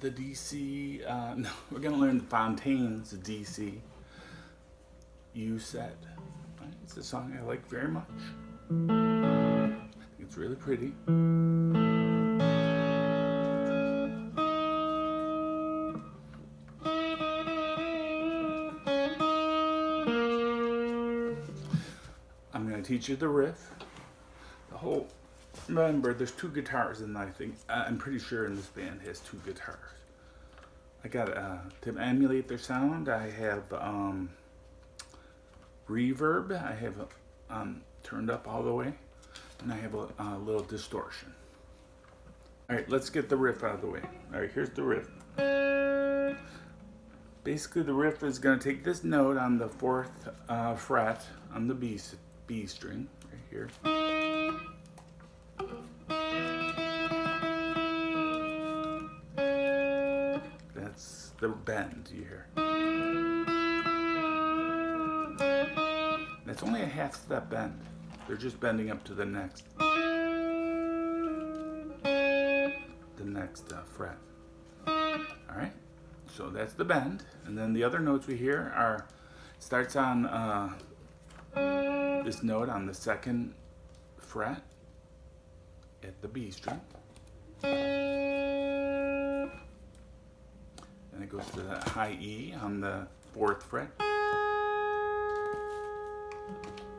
the DC, no, we're going to learn the Fontaines DC U set. Right? It's a song I like very much. I think it's really pretty. I'm going to teach you the riff. The whole, remember, there's two guitars, and I think, I'm pretty sure in this band has two guitars. I got to emulate their sound. I have reverb. I have turned up all the way, and I have a little distortion. All right, let's get the riff out of the way. All right, here's the riff. Basically, the riff is going to take this note on the 4th fret on the B string right here. That's the bend you hear. That's only a half step bend. They're just bending up to the next fret. All right, so that's the bend, and then the other notes we hear are starts on this note on the 2nd fret at the B string, and it goes to the high E on the 4th fret,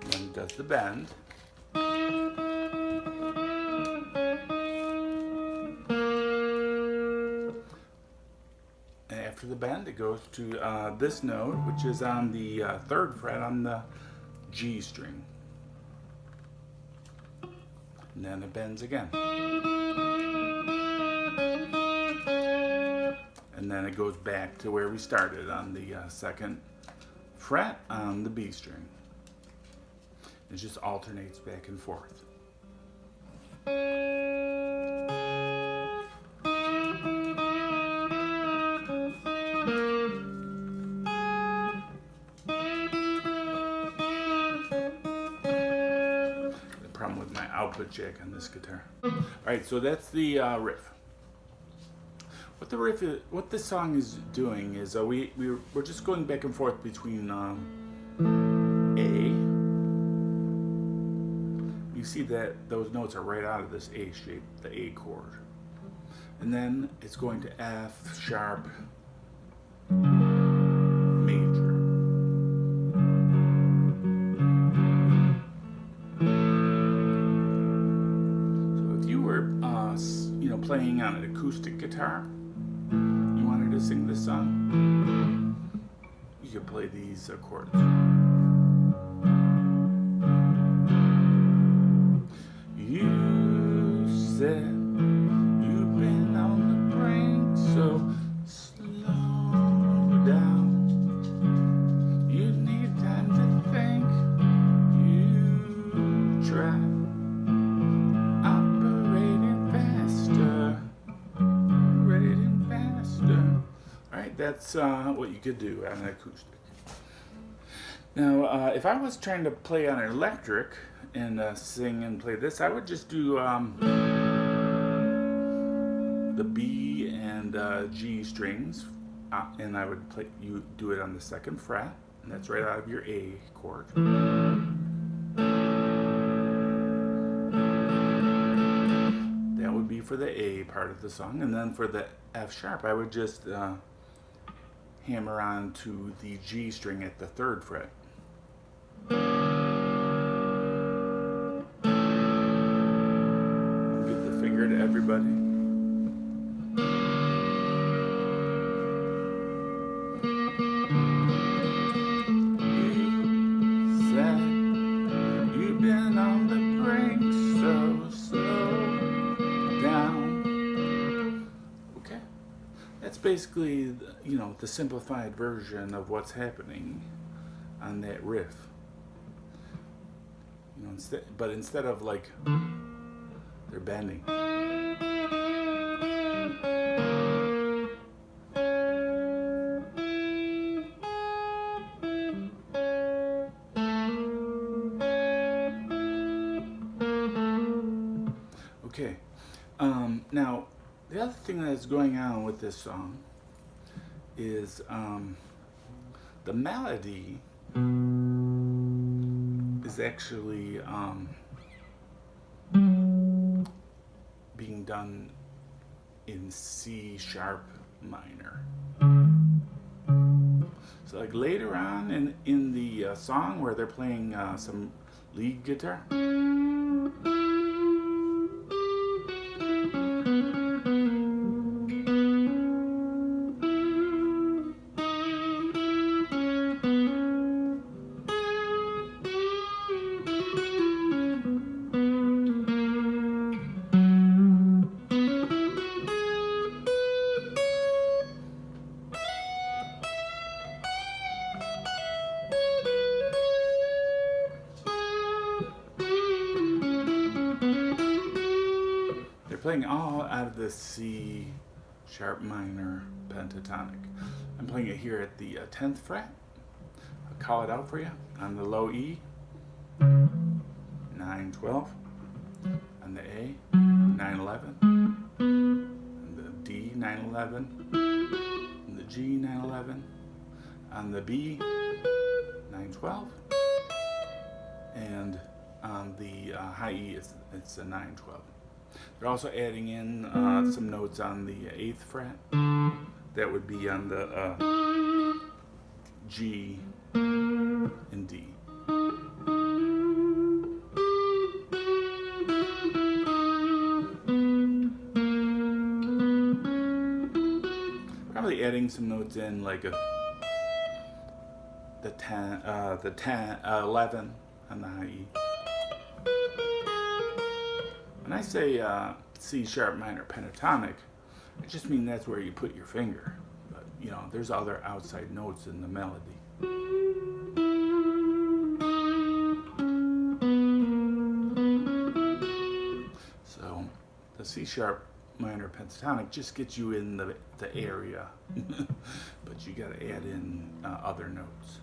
and then it does the bend. After the bend, it goes to this note, which is on the 3rd fret on the G string. And then it bends again. And then it goes back to where we started on the 2nd fret on the B string. It just alternates back and forth. With my output jack on this guitar. Alright, so that's the riff. What this song is doing is we're just going back and forth between A. You see that those notes are right out of this A shape, the A chord. And then it's going to F sharp major. Playing on an acoustic guitar, you wanted to sing this song, you could play these chords. You said you've been on the brink, so slow down. You need time to think. You try. That's what you could do on an acoustic. Now, if I was trying to play on an electric and sing and play this, I would just do the B and G strings, and I would do it on the 2nd fret, and that's right out of your A chord. That would be for the A part of the song, and then for the F sharp, I would just hammer on to the G string at the 3rd fret. Give the finger to everybody. You said you've been on the brink, so slow down. Okay. That's basically, the simplified version of what's happening on that riff. Instead of like they're bending. Okay. Now The other thing that's going on with this song is the melody is actually being done in C sharp minor. So like later on in the song where they're playing some lead guitar, playing all out of the C sharp minor pentatonic. I'm playing it here at the 10th fret. I'll call it out for you. On the low E, 9-12. On the A, 9-11. On the D, 9-11. On the G, 9-11. On the B, 9-12. And on the high E, it's a 9-12. They're also adding in some notes on the 8th fret. That would be on the G and D. Probably adding some notes in like the 11 on the high E. When I say C sharp minor pentatonic, I just mean that's where you put your finger. But you know, there's other outside notes in the melody. So the C sharp minor pentatonic just gets you in the area, but you got to add in other notes.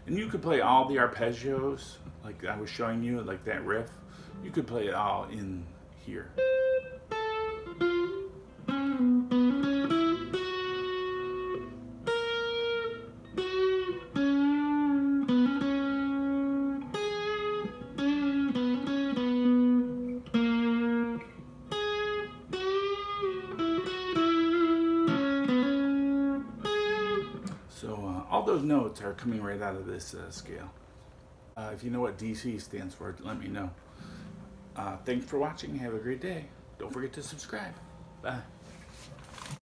And you could play all the arpeggios, like I was showing you, like that riff. You could play it all in here. So all those notes are coming right out of this scale. If you know what DC stands for, let me know. Thanks for watching. Have a great day. Don't forget to subscribe. Bye.